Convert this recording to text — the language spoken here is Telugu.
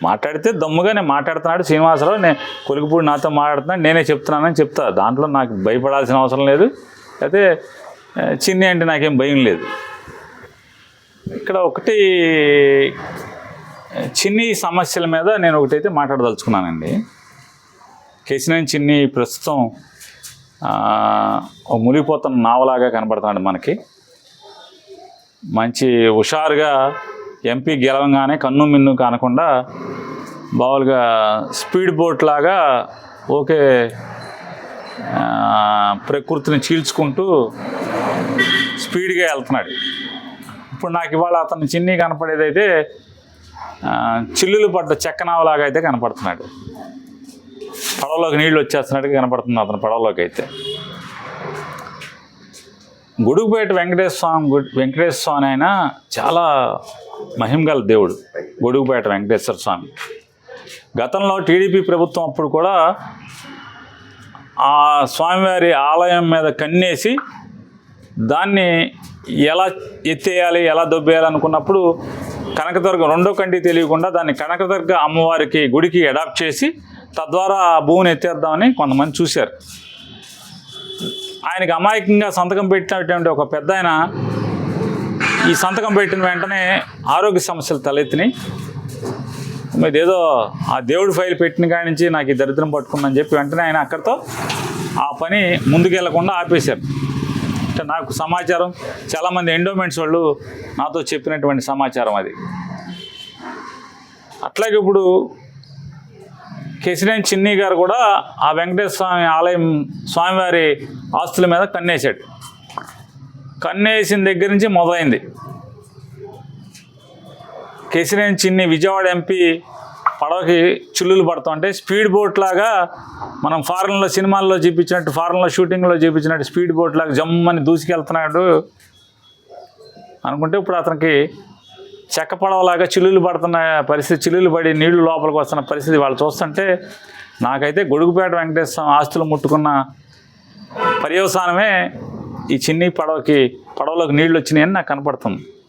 మాట్లాడితే దమ్ముగా నేను మాట్లాడుతున్నాడు శ్రీనివాసరావు, నేను కొలికిపూడి నాతో మాట్లాడుతున్నాడు, నేనే చెప్తున్నానని చెప్తా. దాంట్లో నాకు భయపడాల్సిన అవసరం లేదు. అయితే చిన్ని అంటే నాకేం భయం లేదు. ఇక్కడ ఒకటి చిన్ని సమస్యల మీద నేను ఒకటైతే మాట్లాడదలుచుకున్నానండి. కేశినేని చిన్ని ప్రస్తుతం ఒక మునిగిపోతున్న నావలాగా కనపడుతున్నాడు మనకి. మంచి హుషారుగా ఎంపీ గెలవంగానే కన్ను మిన్ను కానకుండా బావులుగా స్పీడ్ బోట్ లాగా ఓకే ప్రకృతిని చీల్చుకుంటూ స్పీడ్గా వెళ్తున్నాడు. ఇప్పుడు నాకు ఇవాళ అతను చిన్ని కనపడేదైతే చిల్లులు పడ్డ చెక్కనావలాగా అయితే కనపడుతున్నాడు. పడవలోకి నీళ్ళు వచ్చేస్తున్నట్టుగా కనపడుతుంది అతను పడవలోకి అయితే. గొడుగుపేట వెంకటేశ్వర స్వామి అయినా చాలా మహిమగల దేవుడు గొడుగుపేట వెంకటేశ్వర స్వామి. గతంలో టీడీపీ ప్రభుత్వం అప్పుడు కూడా ఆ స్వామివారి ఆలయం మీద కన్నేసి దాన్ని ఎలా ఎత్తేయాలి ఎలా దొబ్బేయాలి అనుకున్నప్పుడు కనకదుర్గ రెండో కంటి తెలియకుండా దాన్ని కనకదుర్గ అమ్మవారికి గుడికి అడాప్ట్ చేసి తద్వారా ఆ భూమిని ఎత్తేద్దామని కొంతమంది చూశారు. ఆయనకి అమాయకంగా సంతకం పెట్టినటువంటి ఒక పెద్ద ఆయన ఈ సంతకం పెట్టిన వెంటనే ఆరోగ్య సమస్యలు తలెత్తినాయి. మీరు ఏదో ఆ దేవుడి ఫైల్ పెట్టిన కాడి నుంచి నాకు ఈ దరిద్రం పట్టుకుందని చెప్పి వెంటనే ఆయన అక్కడితో ఆ పని ముందుకెళ్లకుండా ఆపేశారు. అంటే నాకు సమాచారం, చాలామంది ఎండోమెంట్స్ వాళ్ళు నాతో చెప్పినటువంటి సమాచారం అది. అట్లాగే ఇప్పుడు కేశినేని చిన్ని గారు కూడా ఆ వెంకటేశ్వర స్వామి ఆలయం స్వామివారి ఆస్తుల మీద కన్నేశాడు. కన్నేసిన దగ్గర నుంచి మొదలైంది. కేశినేని చిన్ని విజయవాడ ఎంపీ పడవకి చిల్లులు పడుతుంటే స్పీడ్ బోట్ లాగా మనం ఫారెన్లో సినిమాల్లో చూపించినట్టు, ఫారెన్లో షూటింగ్లో చూపించినట్టు స్పీడ్ బోట్ లాగా జమ్మని దూసుకెళ్తున్నాడు అనుకుంటే ఇప్పుడు అతనికి చెక్క పడవలాగా చిల్లులు పడుతున్న పరిస్థితి, చిల్లులు పడి నీళ్లు లోపలికి వస్తున్న పరిస్థితి వాళ్ళు చూస్తుంటే నాకైతే గొడుగుపేట వెంకటేశ్వర ఆస్తులు ముట్టుకున్న పర్యవసానమే ఈ చిన్ని పడవలోకి నీళ్ళు వచ్చినాయని నాకు కనపడుతుంది.